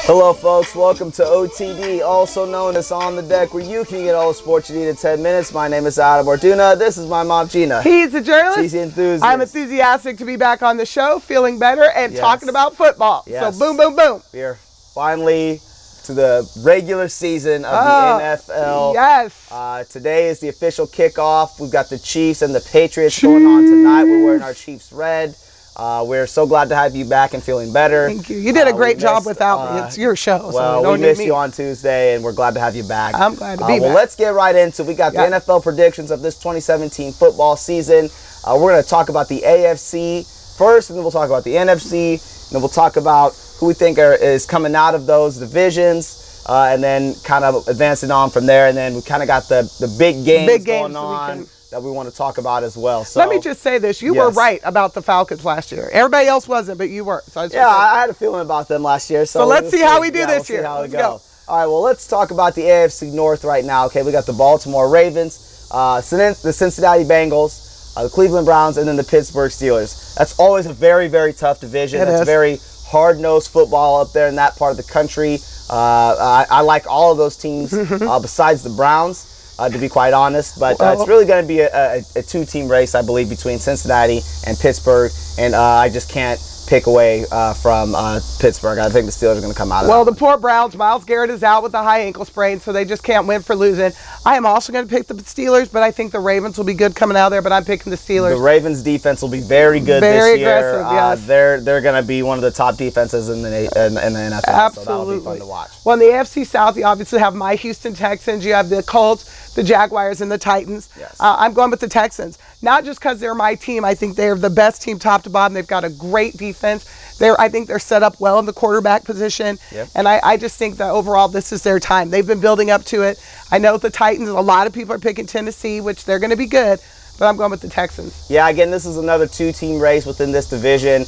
Hello folks, welcome to OTD, also known as On the Deck, where you can get all the sports you need in 10 minutes. My name is Adam Orduna. This is my mom, Gina. He's a journalist. She's the enthusiast. I'm enthusiastic to be back on the show, feeling better, and talking about football. Yes. So boom, boom, boom. We are finally to the regular season of the NFL. Yes. Today is the official kickoff. We've got the Chiefs and the Patriots going on tonight. We're wearing our Chiefs red. We're so glad to have you back and feeling better. Thank you. You did a great job without me. It's your show. Well, so we missed you on Tuesday, and we're glad to have you back. I'm glad to be back. Well, let's get right into it. We got the NFL predictions of this 2017 football season. We're going to talk about the AFC first, and then we'll talk about the NFC, and then we'll talk about who we think is coming out of those divisions, and then kind of advancing on from there. And then we kind of got the big games going on that we want to talk about as well. So let me just say this. You were right about the Falcons last year. Everybody else wasn't, but you were. So I had a feeling about them last year. So let's see how we do this year. Let's go. All right, well, let's talk about the AFC North right now. Okay, we got the Baltimore Ravens, the Cincinnati Bengals, the Cleveland Browns, and then the Pittsburgh Steelers. That's always a very, very tough division. It's very hard-nosed football up there in that part of the country. I like all of those teams besides the Browns. To be quite honest, but it's really going to be a two-team race, I believe, between Cincinnati and Pittsburgh, and I just can't pick away from Pittsburgh. I think the Steelers are going to come out of the poor Browns. Myles Garrett is out with a high ankle sprain, so they just can't win for losing. I am also going to pick the Steelers, but I think the Ravens will be good coming out of there, but I'm picking the Steelers. The Ravens' defense will be very good this year. Very aggressive, yes. They're going to be one of the top defenses in the NFL, Absolutely. so that'll be fun to watch. Well, in the AFC South, you obviously have my Houston Texans. You have the Colts, the Jaguars, and the Titans. Yes. I'm going with the Texans, not just because they're my team. I think they're the best team top to bottom. They've got a great defense. I think they're set up well in the quarterback position. Yep. And I just think that overall this is their time. They've been building up to it. I know the Titans, a lot of people are picking Tennessee, which they're going to be good, but I'm going with the Texans. Yeah, again, this is another two-team race within this division,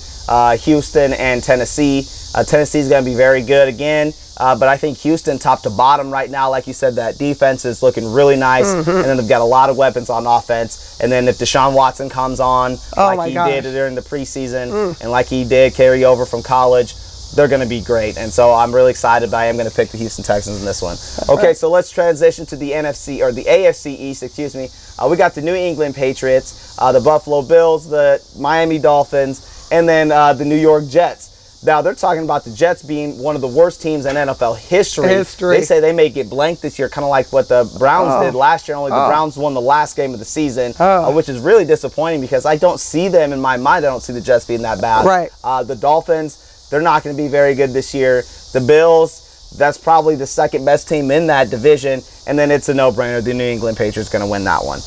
Houston and Tennessee. Tennessee's going to be very good again. But I think Houston, top to bottom right now, like you said, that defense is looking really nice. And then they've got a lot of weapons on offense. And then if Deshaun Watson comes on, like he did during the preseason, and like he did carry over from college, they're going to be great. And so I'm really excited, but I am going to pick the Houston Texans in this one. Okay, so let's transition to the AFC East, excuse me. We got the New England Patriots, the Buffalo Bills, the Miami Dolphins, and then the New York Jets. Now, they're talking about the Jets being one of the worst teams in NFL history. They say they may get blanked this year, kind of like what the Browns did last year. Only the Browns won the last game of the season, which is really disappointing because I don't see them in my mind. I don't see the Jets being that bad. Right. The Dolphins, they're not going to be very good this year. The Bills, that's probably the second best team in that division. And then it's a no-brainer. The New England Patriots going to win that one.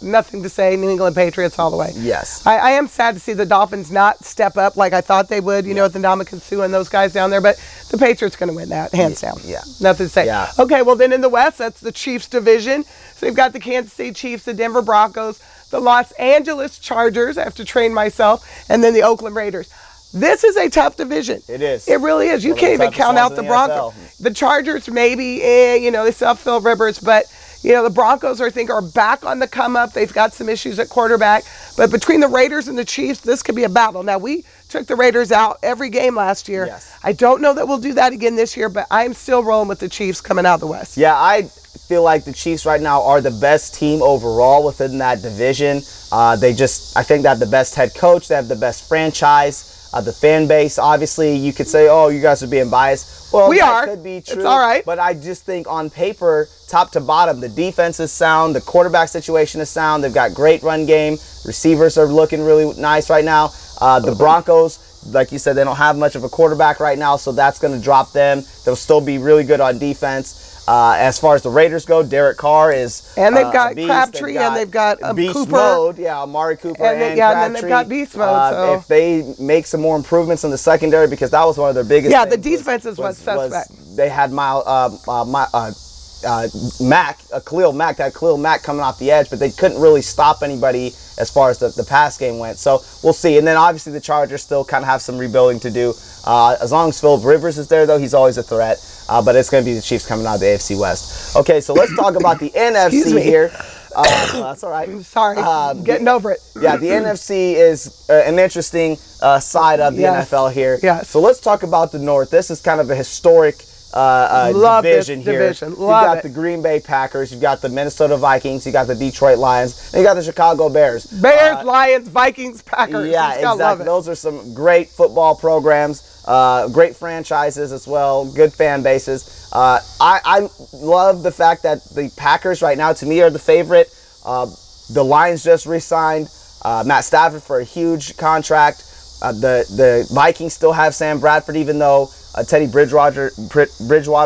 Nothing to say. New England Patriots all the way. Yes. I am sad to see the Dolphins not step up like I thought they would, you know, with the Ndamukong Suh and those guys down there. But the Patriots going to win that, hands down. Yeah. Nothing to say. Yeah. Okay, well, then in the West, that's the Chiefs division. So you've got the Kansas City Chiefs, the Denver Broncos, the Los Angeles Chargers. I have to train myself. And then the Oakland Raiders. This is a tough division. It is. It really is. You can't even count out the Broncos. The Chargers, maybe, you know, they still have Phil Rivers, but, you know, the Broncos, I think, are back on the come up. They've got some issues at quarterback. But between the Raiders and the Chiefs, this could be a battle. Now, we took the Raiders out every game last year. Yes. I don't know that we'll do that again this year, but I'm still rolling with the Chiefs coming out of the West. Yeah, I feel like the Chiefs right now are the best team overall within that division. I think they have the best head coach. They have the best franchise. The fan base, obviously, you could say, oh, you guys are being biased. Well, that could be true. It's all right. But I just think on paper, top to bottom, the defense is sound. The quarterback situation is sound. They've got great run game. Receivers are looking really nice right now. The Broncos, like you said, they don't have much of a quarterback right now, so that's going to drop them. They'll still be really good on defense. As far as the Raiders go, Derek Carr is and they've got Crabtree and they've got beast Cooper. Mode, yeah, Amari Cooper and then Crabtree. they've got beast mode. So. If they make some more improvements in the secondary, because that was one of their biggest. Yeah, the defense is what's suspect. They had Khalil Mack coming off the edge, but they couldn't really stop anybody as far as the pass game went. So we'll see. And then obviously the Chargers still kind of have some rebuilding to do. As long as Philip Rivers is there, though, he's always a threat. But it's going to be the Chiefs coming out of the AFC West. Okay, so let's talk about the NFC here. That's all right. Sorry, getting over it. Yeah, the NFC is an interesting side of the NFL here. Yes. So let's talk about the North. This is kind of a historic division here. You've got the Green Bay Packers, you've got the Minnesota Vikings, you got the Detroit Lions, and you got the Chicago Bears. Lions, Vikings, Packers. Yeah, exactly. Those are some great football programs, great franchises as well, good fan bases. I love the fact that the Packers right now, to me, are the favorite. The Lions just re-signed Matt Stafford for a huge contract. The Vikings still have Sam Bradford, even though Teddy Bridgewater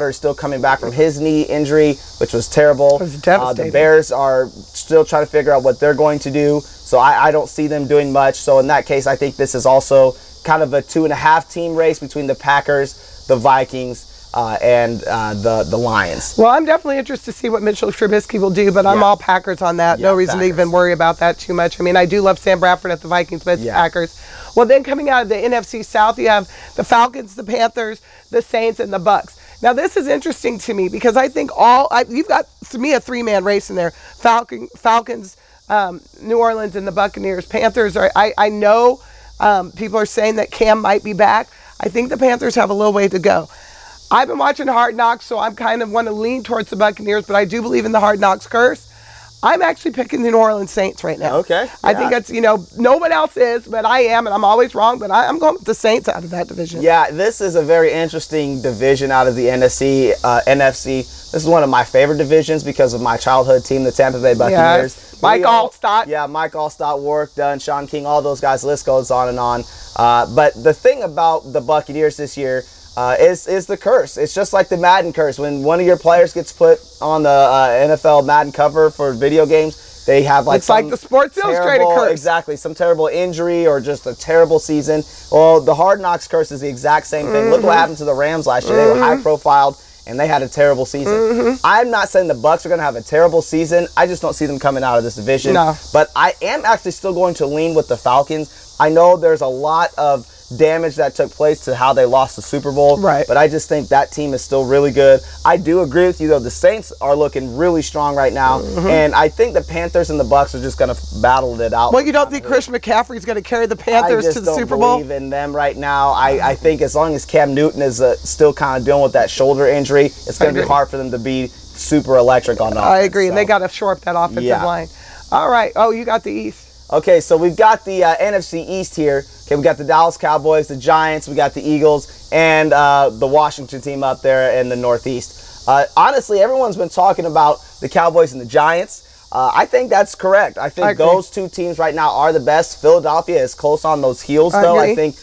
is still coming back from his knee injury, which was terrible. It was devastating. The Bears are still trying to figure out what they're going to do, so I don't see them doing much. So in that case, I think this is also kind of a 2.5 team race between the Packers, the Vikings, and the Lions. Well, I'm definitely interested to see what Mitchell Trubisky will do, but I'm all Packers on that. No reason to even worry about that too much. I mean, I do love Sam Bradford at the Vikings, but it's Packers. Well, then coming out of the NFC South, you have the Falcons, the Panthers, the Saints, and the Bucks. Now, this is interesting to me because I think you've got, to me, a 3-man race in there. Falcons, New Orleans, and the Buccaneers. Panthers are, I know people are saying that Cam might be back. I think the Panthers have a little way to go. I've been watching Hard Knocks, so I'm kind of want to lean towards the Buccaneers, but I do believe in the Hard Knocks curse. I'm actually picking the New Orleans Saints right now. Okay. I think that's, no one else is, but I am, and I'm always wrong, but I'm going with the Saints out of that division. Yeah, this is a very interesting division out of the NFC. This is one of my favorite divisions because of my childhood team, the Tampa Bay Buccaneers. Yes. Mike Allstott. Yeah, Mike Allstott, Warwick Dunn, Sean King, all those guys, the list goes on and on. But the thing about the Buccaneers this year is the curse. It's just like the Madden curse. When one of your players gets put on the NFL Madden cover for video games, they have it's like the Sports Illustrated curse. Exactly, some terrible injury or just a terrible season. Well, the Hard Knocks curse is the exact same thing. Look what happened to the Rams last year. They were high profiled and they had a terrible season. I'm not saying the Bucs are going to have a terrible season. I just don't see them coming out of this division. No. But I am actually still going to lean with the Falcons. I know there's a lot of damage that took place to how they lost the Super Bowl. Right. But I just think that team is still really good. I do agree with you, though. The Saints are looking really strong right now. And I think the Panthers and the Bucs are just going to battle it out. Well, you don't think Christian McCaffrey's going to carry the Panthers to the Super Bowl? I just don't believe in them right now. I think as long as Cam Newton is still kind of dealing with that shoulder injury, it's going to be hard for them to be super electric on offense. I agree, and they got to shore up that offensive line. All right. Oh, you got the East. Okay, so we've got the NFC East here. Okay, we got the Dallas Cowboys, the Giants, we got the Eagles, and the Washington team up there in the Northeast. Honestly, everyone's been talking about the Cowboys and the Giants. I think that's correct. I think those two teams right now are the best. Philadelphia is close on those heels, though. I think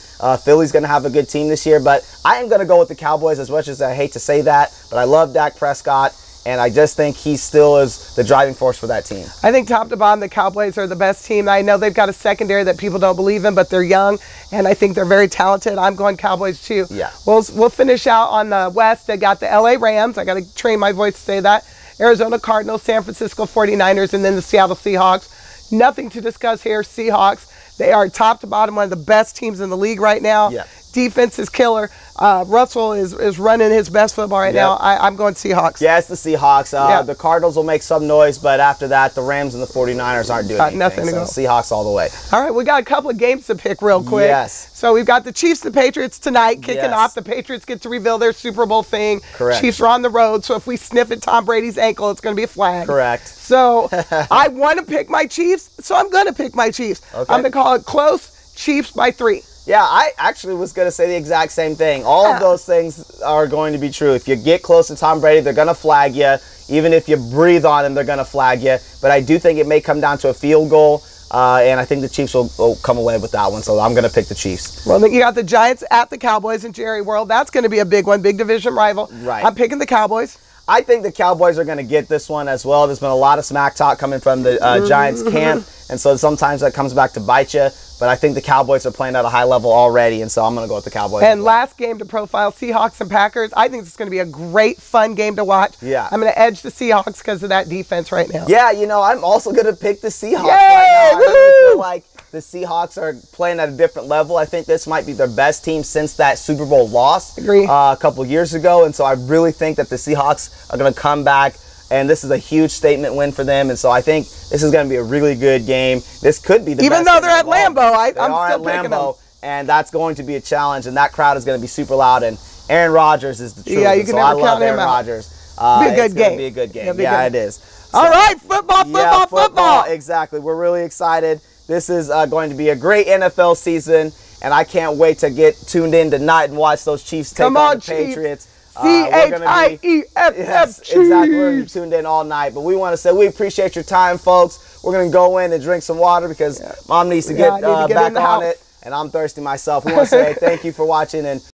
Philly's going to have a good team this year, but I am going to go with the Cowboys as much as I hate to say that, but I love Dak Prescott. And I just think he still is the driving force for that team. I think top to bottom, the Cowboys are the best team. I know they've got a secondary that people don't believe in, but they're young, and I think they're very talented. I'm going Cowboys too. Yeah. We'll finish out on the West. They got the LA Rams. I got to train my voice to say that. Arizona Cardinals, San Francisco 49ers, and then the Seattle Seahawks. Nothing to discuss here. Seahawks, they are top to bottom one of the best teams in the league right now. Yeah. Defense is killer. Russell is running his best football right now. I'm going Seahawks. Yeah, it's the Seahawks. The Cardinals will make some noise, but after that, the Rams and the 49ers aren't doing anything. Nothing to so go. Seahawks all the way. All right, we got a couple of games to pick real quick. Yes. So we've got the Chiefs, the Patriots tonight kicking off. The Patriots get to reveal their Super Bowl thing. Correct. Chiefs are on the road, so if we sniff at Tom Brady's ankle, it's going to be a flag. Correct. So I want to pick my Chiefs, so I'm going to pick my Chiefs. Okay. I'm going to call it close, Chiefs by 3. Yeah, I actually was going to say the exact same thing. All of those things are going to be true. If you get close to Tom Brady, they're going to flag you. Even if you breathe on him, they're going to flag you. But I do think it may come down to a field goal, and I think the Chiefs will come away with that one. So I'm going to pick the Chiefs. Well, then you got the Giants at the Cowboys in Jerry World. That's going to be a big one, big division rival. Right. I'm picking the Cowboys. I think the Cowboys are going to get this one as well. There's been a lot of smack talk coming from the Giants camp, and so sometimes that comes back to bite you. But I think the Cowboys are playing at a high level already, and so I'm going to go with the Cowboys. And last game to profile, Seahawks and Packers. I think it's going to be a great, fun game to watch. Yeah. I'm going to edge the Seahawks because of that defense right now. Yeah, I'm also going to pick the Seahawks Yay! right now. I really feel like the Seahawks are playing at a different level. I think this might be their best team since that Super Bowl loss Agree. A couple years ago, and so I really think that the Seahawks are going to come back and this is a huge statement win for them. And so I think this is going to be a really good game. This could be the even best though game they're at Lambeau. I'm still at picking them. And that's going to be a challenge, and that crowd is going to be super loud. And Aaron Rodgers is the truth. Yeah, you can never count him out. Rodgers. Be a good game. Be a good game. Yeah, it is. So, all right, football. Exactly. We're really excited. This is going to be a great NFL season, and I can't wait to get tuned in tonight and watch those Chiefs take on the Patriots. CHIEFF. Yes, exactly. We're going to be tuned in all night. But we want to say we appreciate your time, folks. We're going to go in and drink some water because Mom needs to get back on it, and I'm thirsty myself. We want to say thank you for watching, and